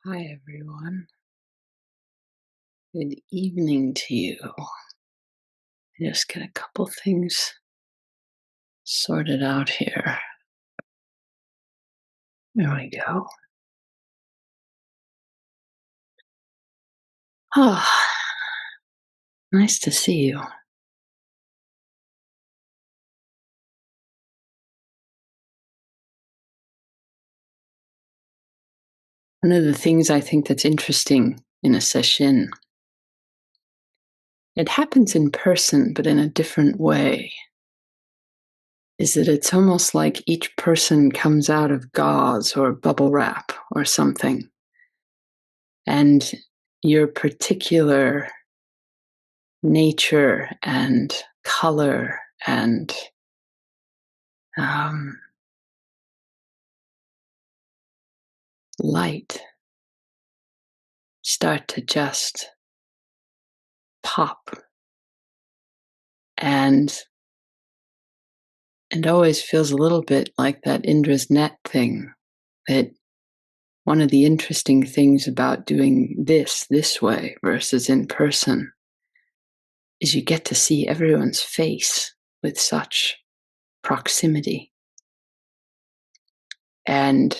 Hi, everyone. Good evening to you. I just get a couple things sorted out here. There we go. Oh, nice to see you. One of the things I think that's interesting in a session, it happens in person, but in a different way, is that it's almost like each person comes out of gauze or bubble wrap or something. And your particular nature and color and light start to just pop and it always feels a little bit like that Indra's net thing, that one of the interesting things about doing this way versus in person is you get to see everyone's face with such proximity, and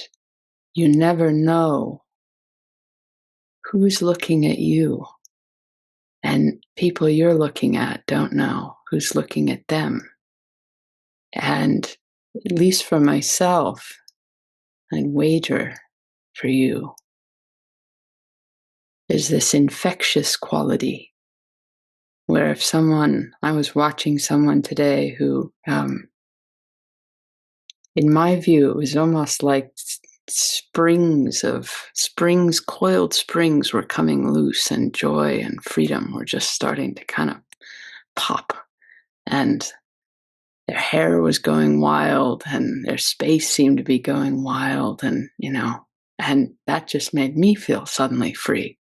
you never know who's looking at you, and people you're looking at don't know who's looking at them. And at least for myself, I'd wager for you, there's this infectious quality where if I was watching someone today who, in my view, it was almost like coiled springs were coming loose, and joy and freedom were just starting to kind of pop. And their hair was going wild, and their space seemed to be going wild, and that just made me feel suddenly free.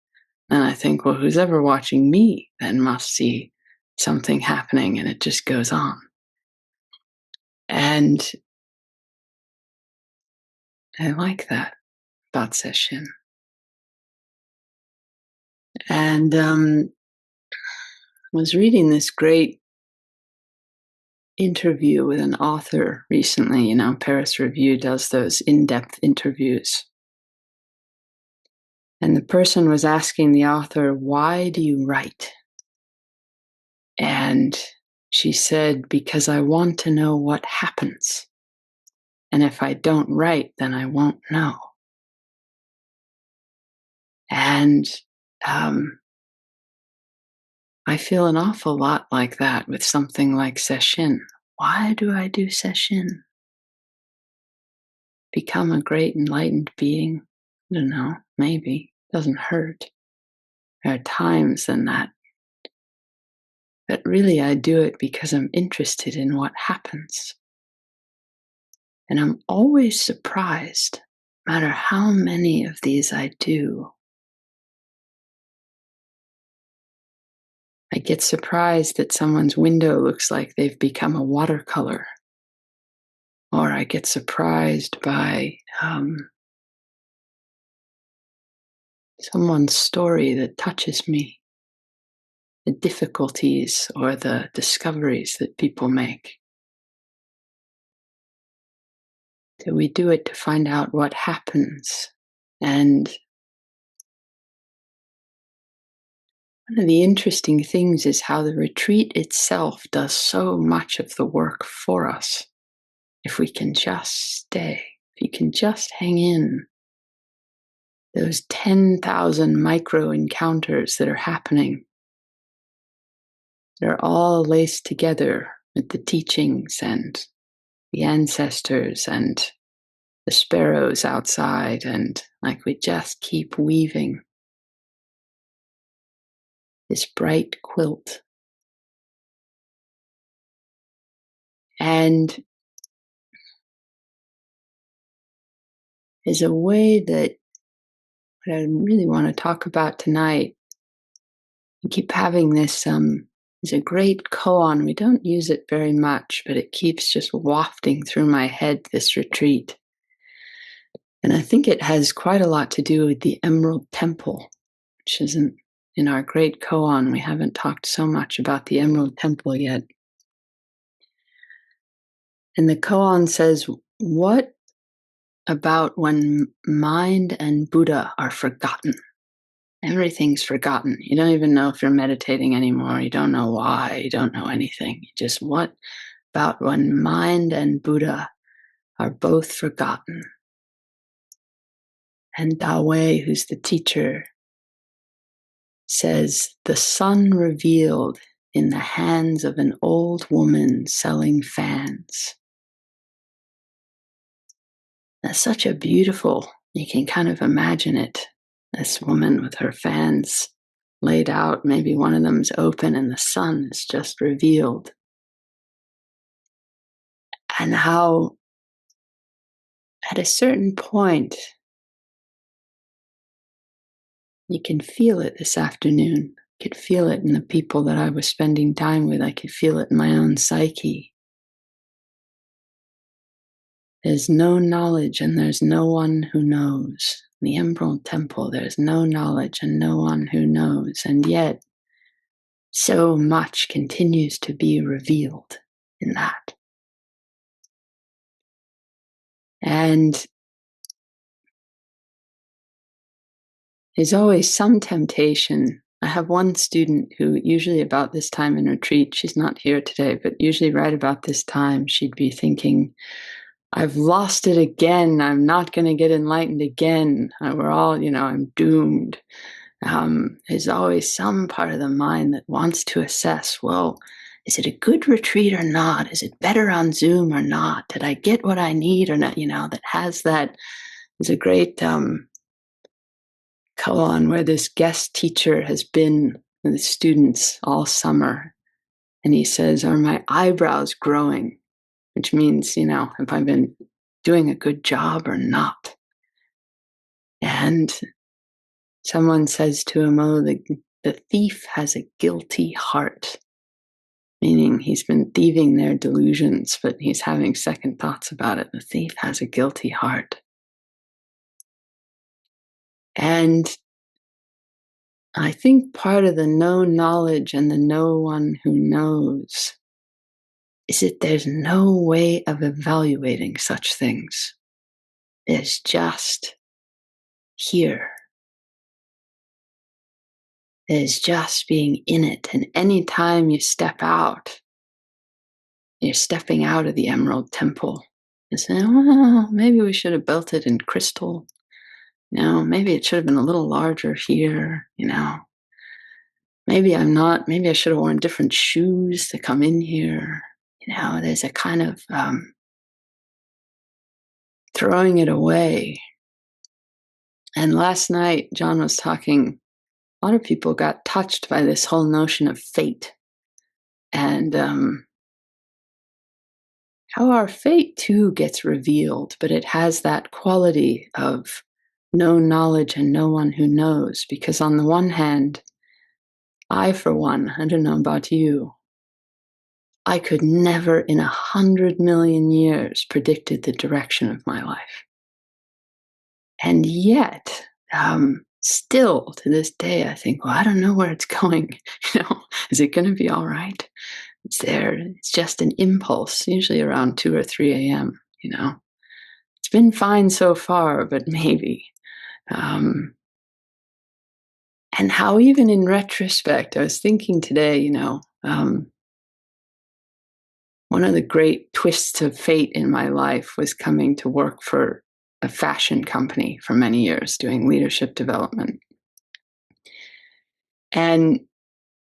And I think, well, who's ever watching me then must see something happening, and it just goes on. And I like that about Sesshin. And was reading this great interview with an author recently. Paris Review does those in-depth interviews. And the person was asking the author, why do you write? And she said, because I want to know what happens. And if I don't write, then I won't know. And I feel an awful lot like that with something like Sesshin. Why do I do Sesshin? Become a great enlightened being? I don't know, maybe. Doesn't hurt. There are times in that. But really, I do it because I'm interested in what happens. And I'm always surprised, no matter how many of these I do. I get surprised that someone's window looks like they've become a watercolor. Or I get surprised by someone's story that touches me, the difficulties or the discoveries that people make. So we do it to find out what happens. And one of the interesting things is how the retreat itself does so much of the work for us. If we can just stay, if you can just hang in, those 10,000 micro encounters that are happening, they're all laced together with the teachings and the ancestors and the sparrows outside, and like we just keep weaving this bright quilt. And is a way that what I really want to talk about tonight, I keep having this, is a great koan. We don't use it very much, but it keeps just wafting through my head this retreat. And I think it has quite a lot to do with the Emerald Temple, which isn't in our great koan. We haven't talked so much about the Emerald Temple yet. And the koan says, what about when mind and Buddha are forgotten? Everything's forgotten. You don't even know if you're meditating anymore. You don't know why. You don't know anything. Just what about when mind and Buddha are both forgotten? And Dawei, who's the teacher, says, the sun revealed in the hands of an old woman selling fans. That's such a beautiful, you can kind of imagine it. This woman with her fans laid out, maybe one of them's open and the sun is just revealed. And how at a certain point, you can feel it this afternoon. I could feel it in the people that I was spending time with. I could feel it in my own psyche. There's no knowledge and there's no one who knows. In the Emerald Temple, there's no knowledge and no one who knows. And yet, so much continues to be revealed in that. And there's always some temptation. I have one student who usually about this time in retreat, she's not here today, but usually right about this time, she'd be thinking, I've lost it again. I'm not going to get enlightened again. We're all, I'm doomed. There's always some part of the mind that wants to assess, well, is it a good retreat or not? Is it better on Zoom or not? Did I get what I need or not? That has that. There's a great koan where this guest teacher has been with the students all summer. And he says, are my eyebrows growing? Which means, have I been doing a good job or not? And someone says to him, oh, the thief has a guilty heart, meaning he's been thieving their delusions, but he's having second thoughts about it. The thief has a guilty heart. And I think part of the no knowledge and the no one who knows is that there's no way of evaluating such things. It's just here. There's just being in it. And anytime you step out, you're stepping out of the Emerald Temple. You say, well, maybe we should have built it in crystal. Maybe it should have been a little larger here, Maybe I should have worn different shoes to come in here. There's a kind of throwing it away. And last night, John was talking, a lot of people got touched by this whole notion of fate. And how our fate too gets revealed, but it has that quality of no knowledge and no one who knows. Because on the one hand, I, for one, I don't know about you, I could never in 100 million years predicted the direction of my life. And yet, still to this day, I think, well, I don't know where it's going. Is it going to be all right? It's there. It's just an impulse, usually around 2 or 3 a.m. It's been fine so far, but maybe. And how even in retrospect, I was thinking today, one of the great twists of fate in my life was coming to work for a fashion company for many years, doing leadership development. And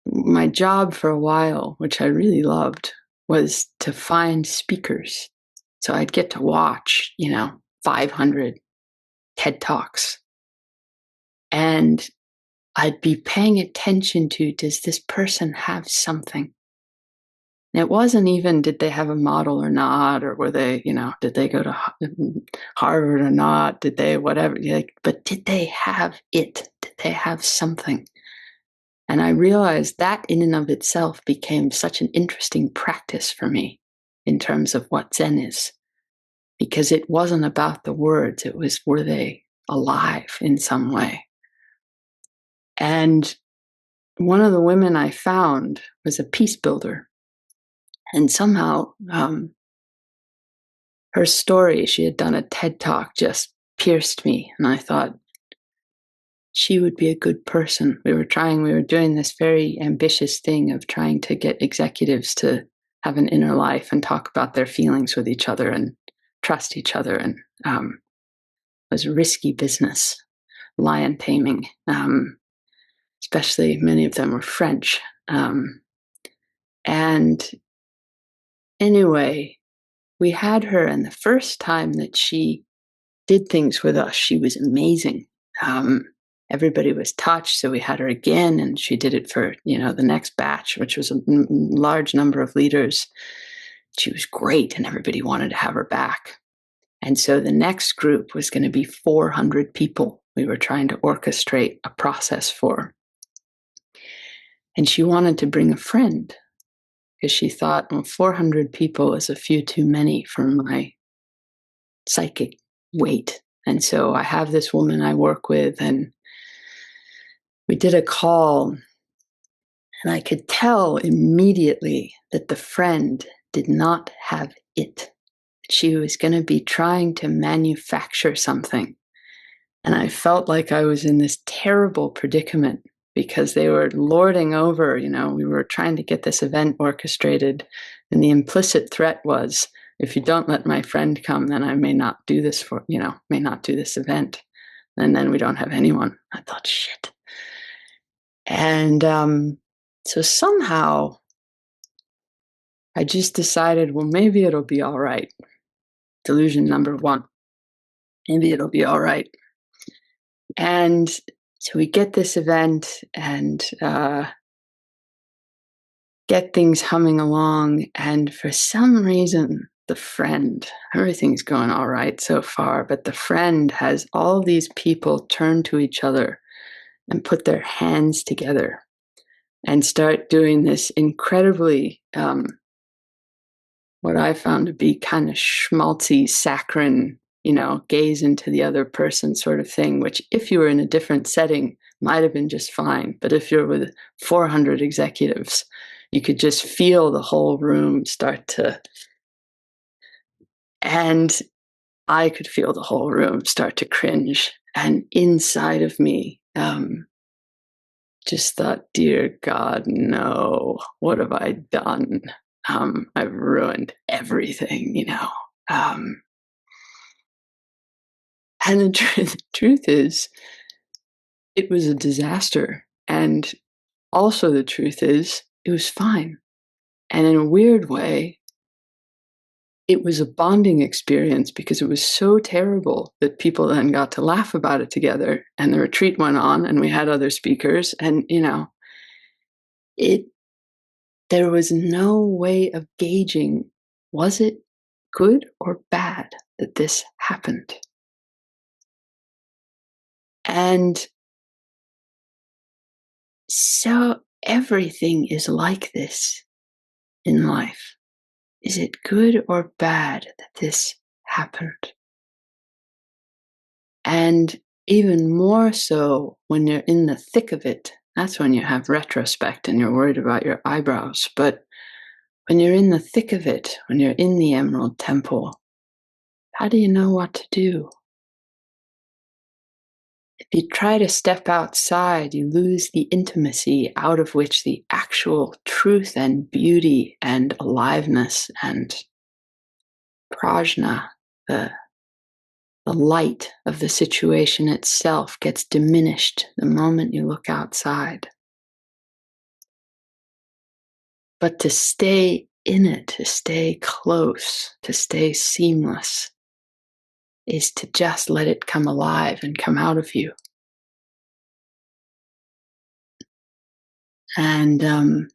my job for a while, which I really loved, was to find speakers. So I'd get to watch, 500 TED Talks. And I'd be paying attention to, does this person have something? And it wasn't even, did they have a model or not? Or were they, did they go to Harvard or not? Did they, whatever, but did they have it? Did they have something? And I realized that in and of itself became such an interesting practice for me in terms of what Zen is. because it wasn't about the words. It was, were they alive in some way? And one of the women I found was a peace builder. And somehow her story, she had done a TED Talk, just pierced me. And I thought, she would be a good person. We were doing this very ambitious thing of trying to get executives to have an inner life and talk about their feelings with each other and trust each other. And it was risky business, lion taming. Especially many of them were French. And anyway, we had her, and the first time that she did things with us, she was amazing. Everybody was touched, so we had her again, and she did it for the next batch, which was a large number of leaders. She was great, and everybody wanted to have her back. And so the next group was going to be 400 people. We were trying to orchestrate a process for. And she wanted to bring a friend because she thought, well, 400 people is a few too many for my psychic weight. And so I have this woman I work with, and we did a call, and I could tell immediately that the friend did not have it. She was going to be trying to manufacture something. And I felt like I was in this terrible predicament because they were lording over, we were trying to get this event orchestrated. And the implicit threat was, if you don't let my friend come, then I may not do this may not do this event. And then we don't have anyone. I thought, shit. And so somehow I just decided, well, maybe it'll be all right. Delusion number one. Maybe it'll be all right. And so we get this event and get things humming along. And for some reason, the friend, everything's going all right so far, but the friend has all these people turn to each other and put their hands together and start doing this incredibly, what I found to be kind of schmaltzy, saccharine, gaze into the other person sort of thing, which if you were in a different setting might have been just fine. But if you're with 400 executives, you could just feel the whole room start to, and I could feel the whole room start to cringe. And inside of me, just thought, dear God, no, what have I done? I've ruined everything, and the truth is, it was a disaster. And also the truth is, it was fine. And in a weird way, it was a bonding experience because it was so terrible that people then got to laugh about it together, and the retreat went on, and we had other speakers, and there was no way of gauging, was it good or bad that this happened? And so everything is like this in life. Is it good or bad that this happened? And even more so when you're in the thick of it, that's when you have retrospect and you're worried about your eyebrows. But when you're in the thick of it, when you're in the Emerald Temple, how do you know what to do? If you try to step outside, you lose the intimacy out of which the actual truth and beauty and aliveness and prajna, the light of the situation itself, gets diminished the moment you look outside. But to stay in it, to stay close, to stay seamless, is to just let it come alive and come out of you. And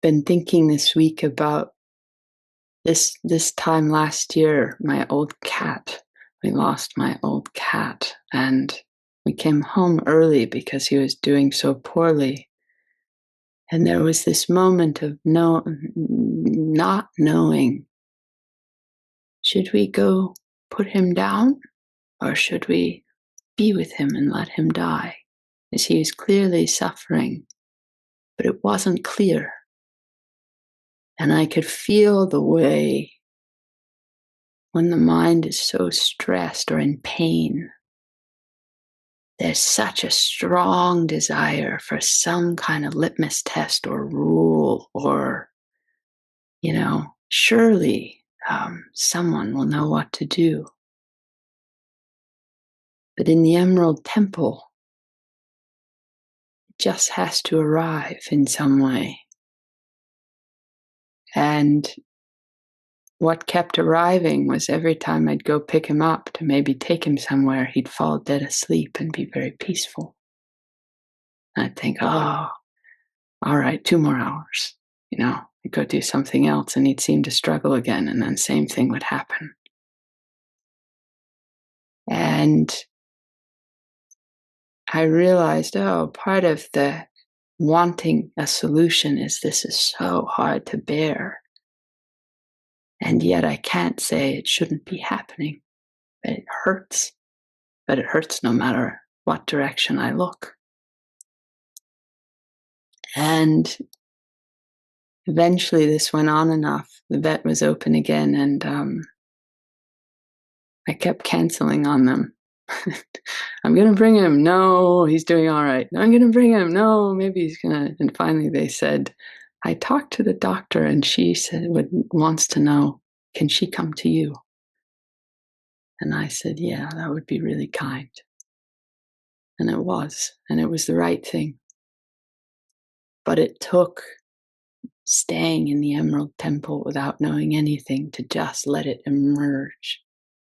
been thinking this week about this time last year, my old cat. We lost my old cat, and we came home early because he was doing so poorly. And there was this moment of not knowing Should we go put him down, or should we be with him and let him die? As he was clearly suffering, but it wasn't clear. And I could feel the way when the mind is so stressed or in pain, there's such a strong desire for some kind of litmus test or rule, or, surely someone will know what to do. But in the Emerald Temple, it just has to arrive in some way. And what kept arriving was every time I'd go pick him up to maybe take him somewhere, he'd fall dead asleep and be very peaceful. I'd think, oh, all right, 2 more hours. I'd go do something else and he'd seem to struggle again, and then same thing would happen. And I realized, part of the wanting a solution is this is so hard to bear. And yet I can't say it shouldn't be happening. It hurts. But it hurts no matter what direction I look. And eventually this went on enough. The vet was open again, and I kept canceling on them. I'm going to bring him. No, he's doing all right. I'm going to bring him. No, maybe he's going to. And finally they said, I talked to the doctor and she said, wants to know, can she come to you? And I said, yeah, that would be really kind. And it was the right thing. But it took staying in the Emerald Temple without knowing anything to just let it emerge,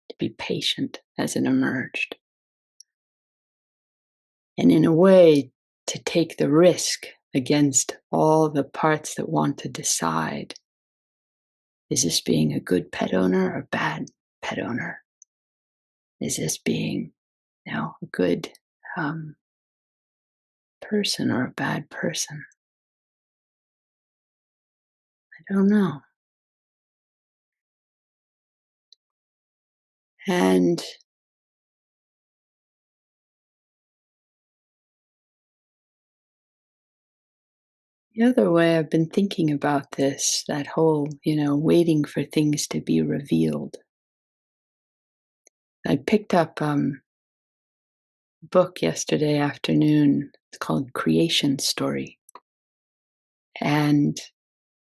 to be patient as it emerged. And in a way, to take the risk against all the parts that want to decide, is this being a good pet owner or a bad pet owner? Is this being, a good person or a bad person? I don't know. And the other way I've been thinking about this, that whole, waiting for things to be revealed. I picked up a book yesterday afternoon. It's called Creation Story. And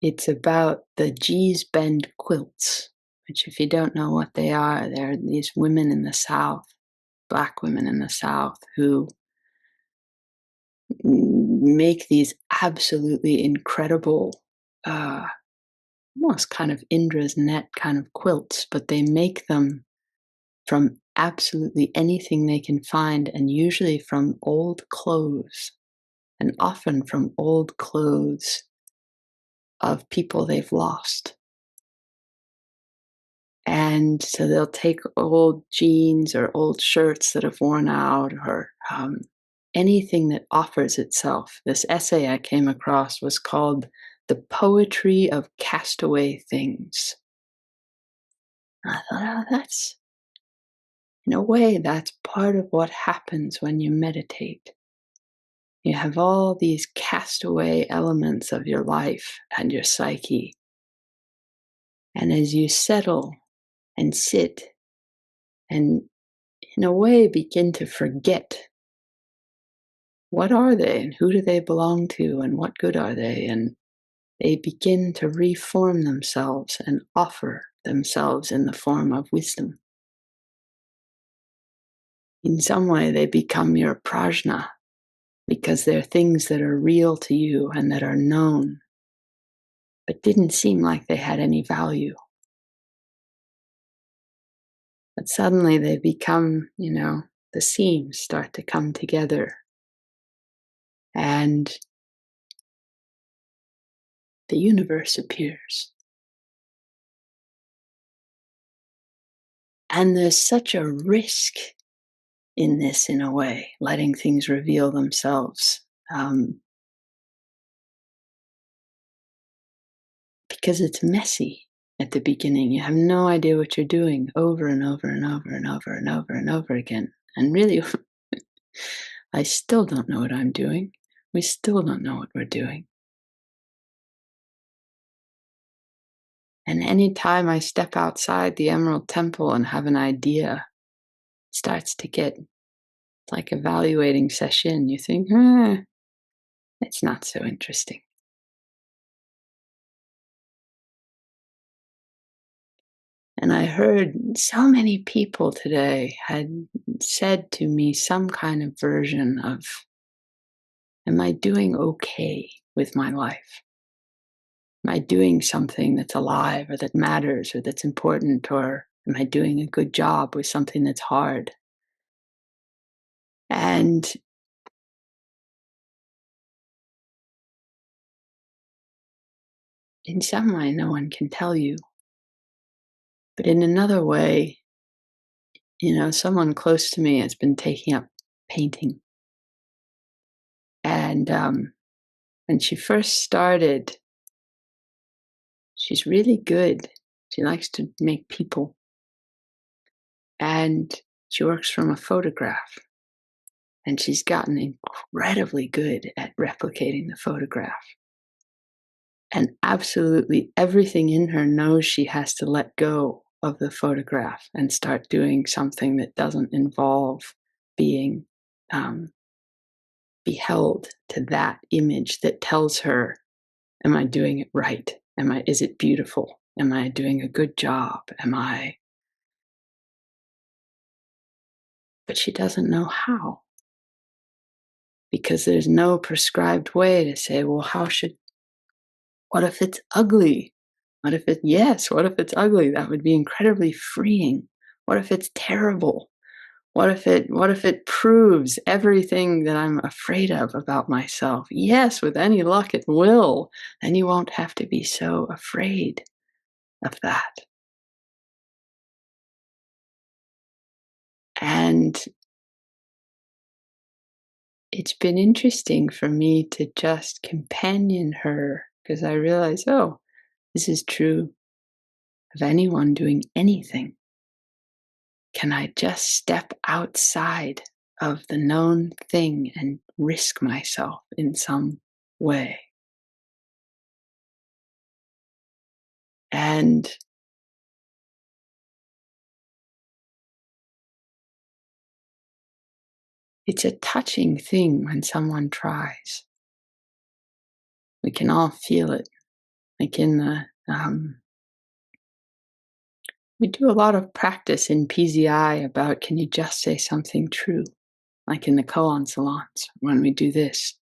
it's about the Gee's Bend quilts, which, if you don't know what they are, they're these women in the South, Black women in the South, who make these absolutely incredible, almost kind of Indra's net kind of quilts, but they make them from absolutely anything they can find, and usually from old clothes, and often from old clothes of people they've lost. And so they'll take old jeans or old shirts that have worn out, or anything that offers itself. This essay I came across was called The Poetry of Castaway Things. And I thought, that's, in a way, that's part of what happens when you meditate. You have all these castaway elements of your life and your psyche. And as you settle and sit and, in a way, begin to forget, what are they and who do they belong to and what good are they? And they begin to reform themselves and offer themselves in the form of wisdom. In some way, they become your prajna, because they're things that are real to you and that are known, but didn't seem like they had any value. But suddenly they become, the seams start to come together, and the universe appears. And there's such a risk in this, in a way, letting things reveal themselves. Because it's messy. at the beginning. You have no idea what you're doing over and over and over and over and over and over again. And really, I still don't know what I'm doing. We still don't know what we're doing. And anytime I step outside the Emerald Temple and have an idea, it starts to get like evaluating Sesshin. You think, it's not so interesting. And I heard so many people today had said to me some kind of version of, am I doing okay with my life? Am I doing something that's alive or that matters or that's important? Or am I doing a good job with something that's hard? And in some way, no one can tell you. But in another way, someone close to me has been taking up painting. And when she first started, she's really good. She likes to make people. And she works from a photograph. And she's gotten incredibly good at replicating the photograph. And absolutely everything in her knows she has to let go of the photograph and start doing something that doesn't involve being beheld to that image that tells her, am I doing it right? Is it beautiful? Am I doing a good job? But she doesn't know how, because there's no prescribed way to say, well, what if it's ugly? What if it's ugly? That would be incredibly freeing. What if it's terrible? What if it proves everything that I'm afraid of about myself? Yes, with any luck it will. Then you won't have to be so afraid of that. And it's been interesting for me to just companion her, because I realize, this is true of anyone doing anything. Can I just step outside of the known thing and risk myself in some way? And it's a touching thing when someone tries. We can all feel it. Like we do a lot of practice in PZI about, can you just say something true? Like in the koan salons when we do this.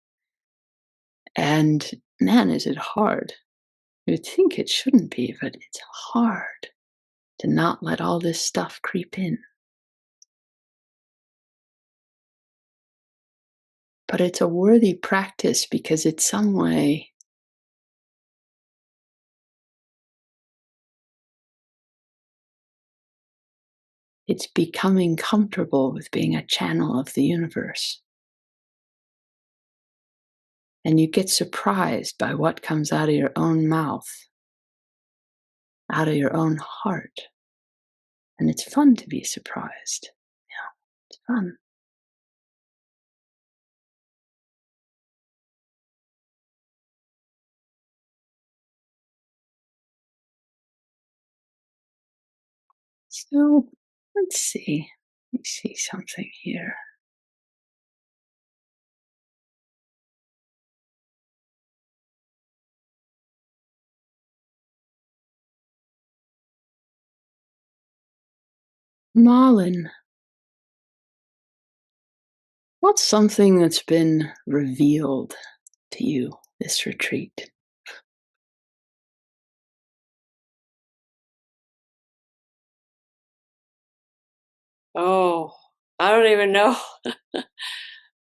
And man, is it hard. You'd think it shouldn't be, but it's hard to not let all this stuff creep in. But it's a worthy practice because it's some way it's becoming comfortable with being a channel of the universe. And you get surprised by what comes out of your own mouth, out of your own heart. And it's fun to be surprised. Yeah, it's fun. So let's see. Let me see something here. Malin, what's something that's been revealed to you this retreat? Oh, I don't even know.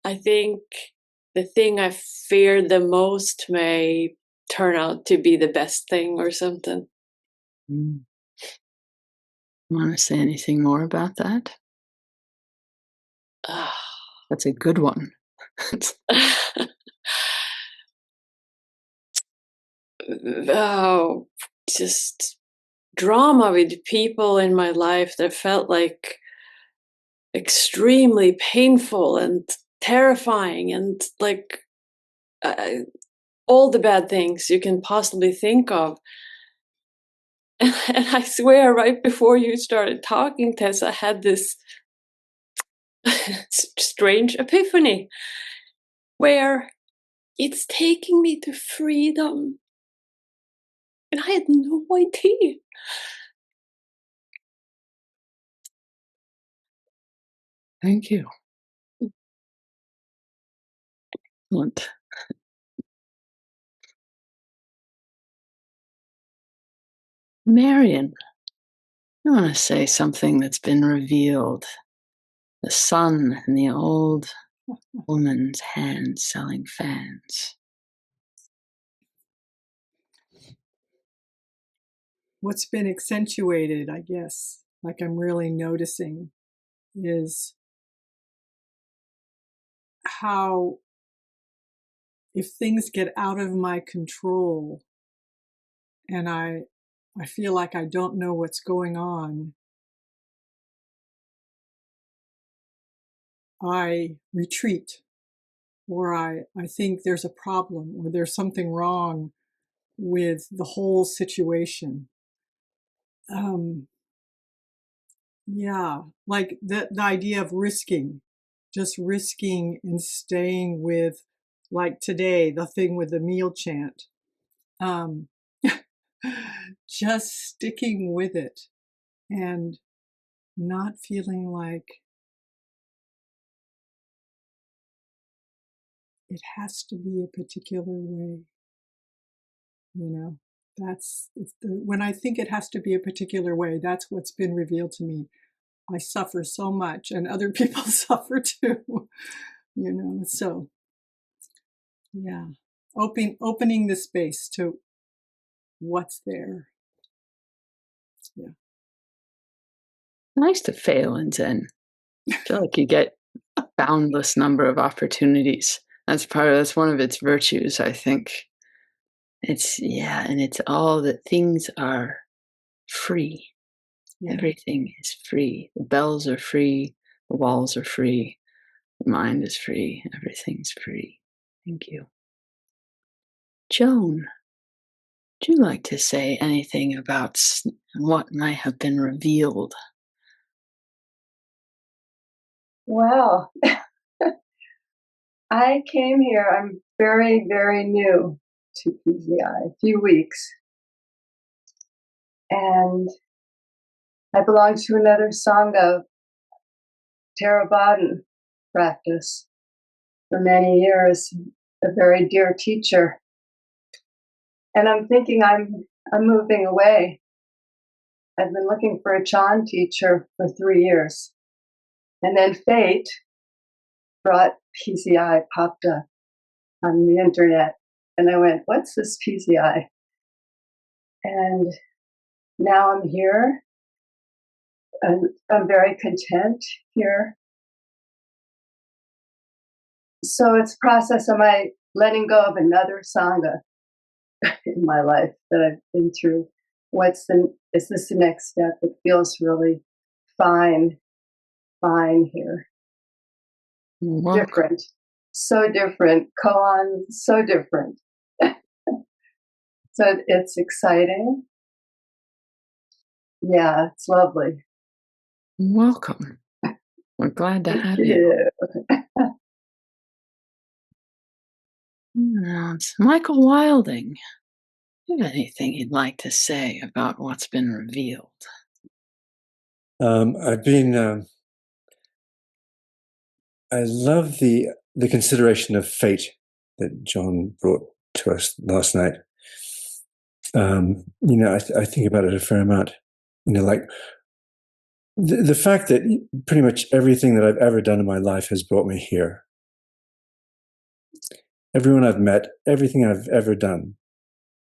I think the thing I feared the most may turn out to be the best thing or something. Mm. Want to say anything more about that? That's a good one. Oh, just drama with people in my life that felt like extremely painful and terrifying and like uh, all the bad things you can possibly think of. And I swear, right before you started talking, Tess, I had this strange epiphany where it's taking me to freedom. And I had no idea. Thank you. Excellent. Marion, I want to say something that's been revealed. The sun in the old woman's hand selling fans. What's been accentuated, I guess, like I'm really noticing, is how if things get out of my control and I feel like I don't know what's going on, I retreat, or I think there's a problem, or there's something wrong with the whole situation. Yeah, like the idea of risking, just risking and staying with, like today, the thing with the meal chant. Um, just sticking with it and not feeling like it has to be a particular way. You know, when I think it has to be a particular way, that's what's been revealed to me. I suffer so much, and other people suffer too. You know, so yeah, opening the space to what's there. Yeah, Nice to fail in Zen. I feel like you get boundless number of opportunities. That's one of its virtues, I think. And it's all that things are free. yeah. Everything is free. The bells are free, the walls are free, the mind is free, everything's free. Thank you. Joan, would you like to say anything about what might have been revealed? Well, I came here, I'm very, very new to PZI, a few weeks. And I belong to another Sangha Theravada practice for many years, a very dear teacher. And I'm thinking I'm moving away. I've been looking for a Chan teacher for 3 years. And then fate brought PZI, popped up on the internet. And I went, what's this PZI? And now I'm here. And I'm very content here. So it's a process of my letting go of another Sangha in my life that I've been through. Is this the next step? It feels really fine here. Welcome. Different. So different. Koan, so different. So it's exciting. Yeah, it's lovely. Welcome. We're glad to have Thank you. It's Michael Wilding. Do you have anything you'd like to say about what's been revealed? I've been. I love the consideration of fate that John brought to us last night. I think about it a fair amount. Like the fact that pretty much everything that I've ever done in my life has brought me here. Everyone I've met, everything I've ever done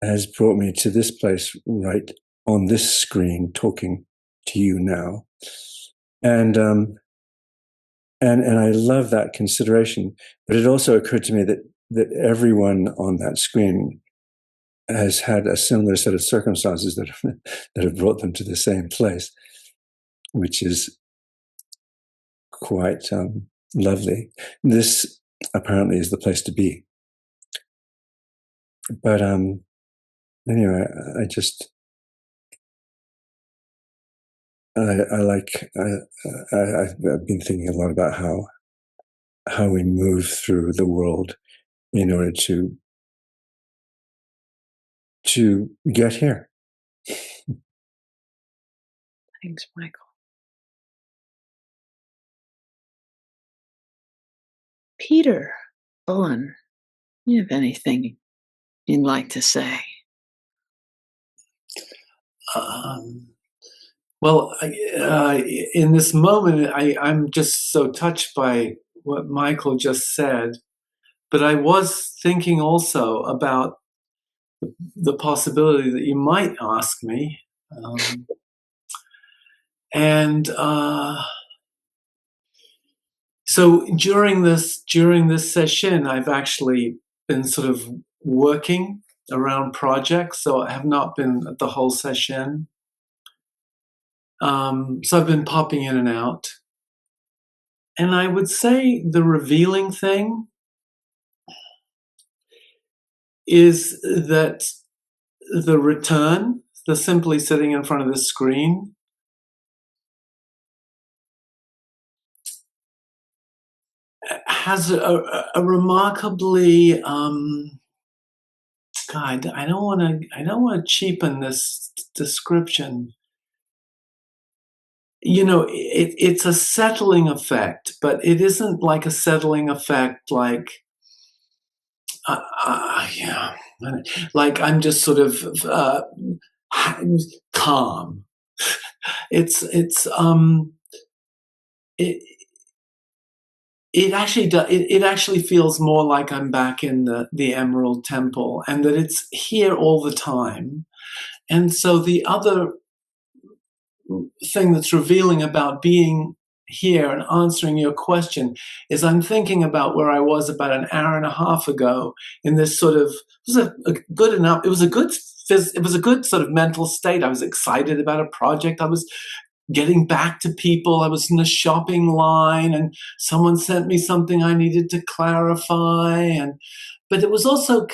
has brought me to this place right on this screen talking to you now. And I love that consideration. But it also occurred to me that everyone on that screen has had a similar set of circumstances that that have brought them to the same place, which is quite lovely. This apparently is the place to be. But anyway, I've been thinking a lot about how we move through the world in order to get here. Thanks, Michael. Peter, Owen, you have anything you'd like to say? Well, in this moment, I'm just so touched by what Michael just said. But I was thinking also about the possibility that you might ask me. So during this session, I've actually been sort of working around projects. So I have not been at the whole session. So I've been popping in and out. And I would say the revealing thing is that the return, the simply sitting in front of the screen, has a remarkably God, I don't want to cheapen this description. You know, it's a settling effect, but it isn't like a settling effect like yeah, like I'm just sort of calm. It actually feels more like I'm back in the Emerald Temple, and that it's here all the time. And so the other thing that's revealing about being here and answering your question is I'm thinking about where I was about an hour and a half ago in this sort of, it was a good sort of mental state. I was excited about a project. I was getting back to people. I was in a shopping line and someone sent me something I needed to clarify. But I was also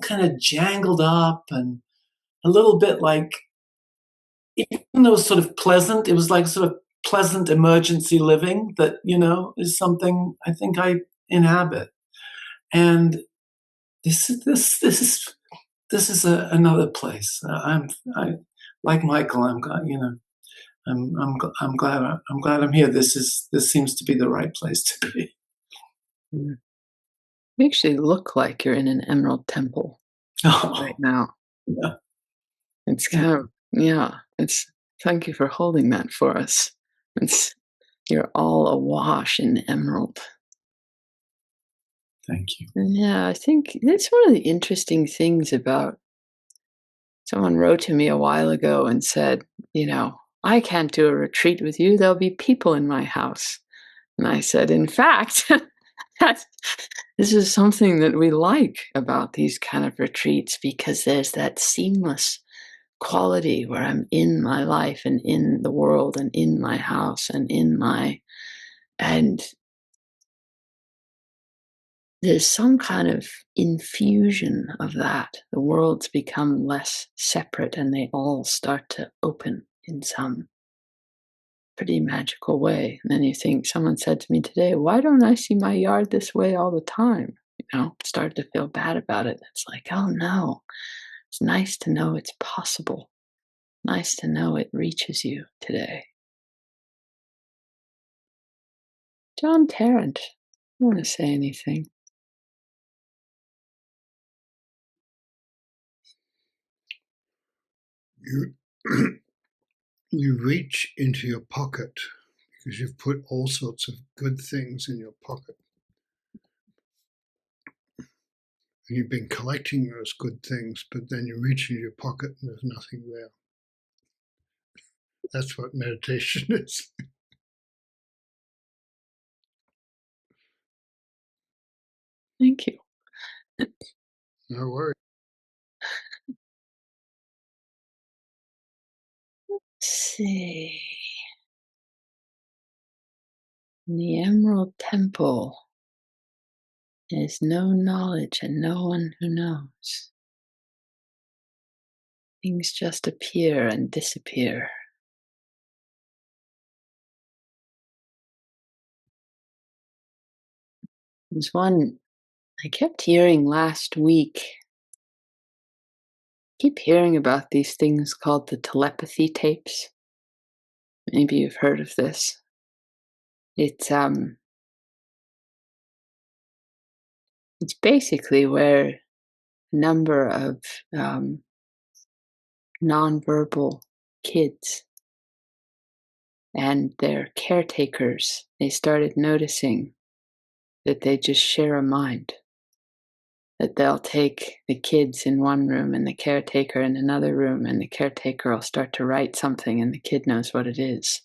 kind of jangled up and a little bit like, even though it was sort of pleasant, it was like sort of pleasant emergency living that, is something I think I inhabit. And this is another place. I like Michael. I'm glad I'm here. This seems to be the right place to be. Mm. Makes you look like you're in an Emerald Temple right now. Yeah. It's kind of, it's, thank you for holding that for us. You're all awash in emerald. Thank you. Yeah, I think that's one of the interesting things about, someone wrote to me a while ago and said, I can't do a retreat with you. There'll be people in my house. And I said, in fact, this is something that we like about these kind of retreats, because there's that seamless quality where I'm in my life and in the world and in my house and and there's some kind of infusion of that. The worlds become less separate and they all start to open in some pretty magical way. And then you think, someone said to me today, why don't I see my yard this way all the time? Started to feel bad about it. It's like, oh no, it's nice to know it's possible. Nice to know it reaches you today. John Tarrant, you want to say anything? You reach into your pocket because you've put all sorts of good things in your pocket. And you've been collecting those good things, but then you reach into your pocket and there's nothing there. That's what meditation is. Thank you. No worries. see. In the Emerald Temple is no knowledge and no one who knows. Things just appear and disappear. There's one I kept hearing last week. I keep hearing about these things called the telepathy tapes. Maybe you've heard of this. It's basically where a number of nonverbal kids and their caretakers, they started noticing that they just share a mind. That they'll take the kids in one room and the caretaker in another room, and the caretaker will start to write something and the kid knows what it is.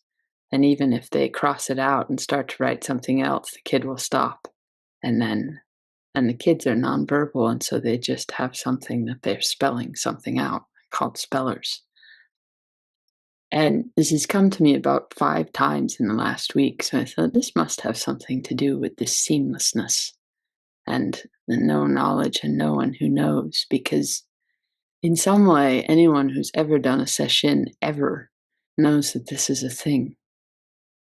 And even if they cross it out and start to write something else, the kid will stop. And the kids are nonverbal, and so they just have something that they're spelling something out, called spellers. And this has come to me about 5 times in the last week, so I thought this must have something to do with this seamlessness and the no knowledge and no one who knows, because in some way, anyone who's ever done a sesshin ever knows that this is a thing.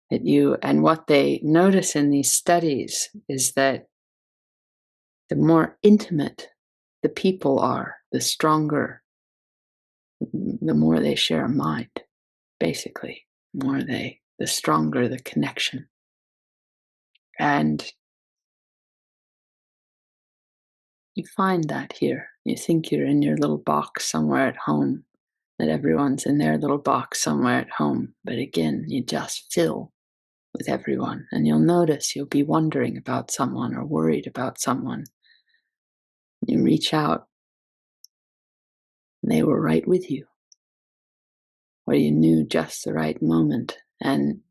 And what they notice in these studies is that the more intimate the people are, the stronger, the more they share a mind, basically. The stronger the connection. And you find that here. You think you're in your little box somewhere at home, that everyone's in their little box somewhere at home. But again, you just fill with everyone. And you'll notice you'll be wondering about someone or worried about someone. You reach out, and they were right with you. Or you knew just the right moment. And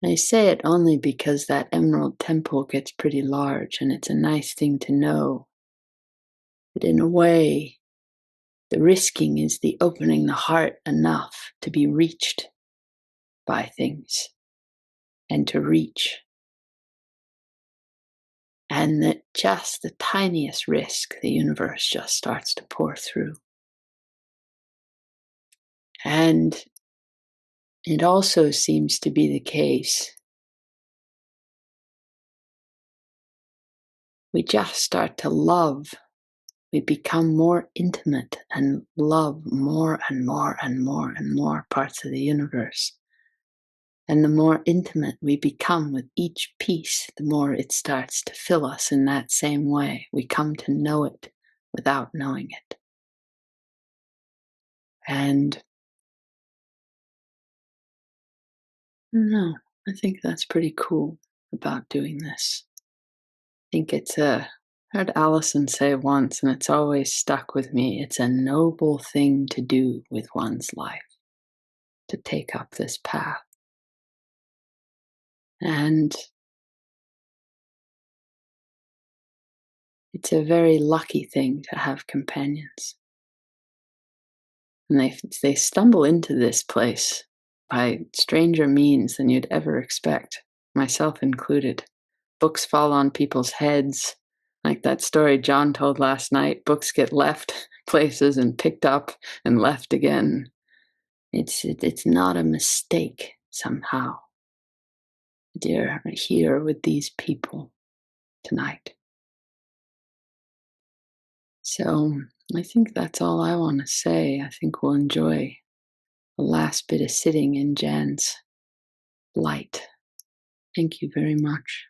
I say it only because that Emerald Temple gets pretty large, and it's a nice thing to know that in a way, the risking is the opening the heart enough to be reached by things and to reach. And that just the tiniest risk, the universe just starts to pour through. And it also seems to be the case. We just start to love. We become more intimate and love more and more and more and more parts of the universe. And the more intimate we become with each piece, the more it starts to fill us in that same way. We come to know it without knowing it. And I don't know, I think that's pretty cool about doing this. I think I heard Allison say once, and it's always stuck with me, it's a noble thing to do with one's life, to take up this path. And it's a very lucky thing to have companions. And they stumble into this place by stranger means than you'd ever expect, myself included. Books fall on people's heads. Like that story John told last night, books get left places and picked up and left again. It's not a mistake somehow. You're here with these people tonight. So I think that's all I want to say. I think we'll enjoy the last bit of sitting in Jan's light. Thank you very much.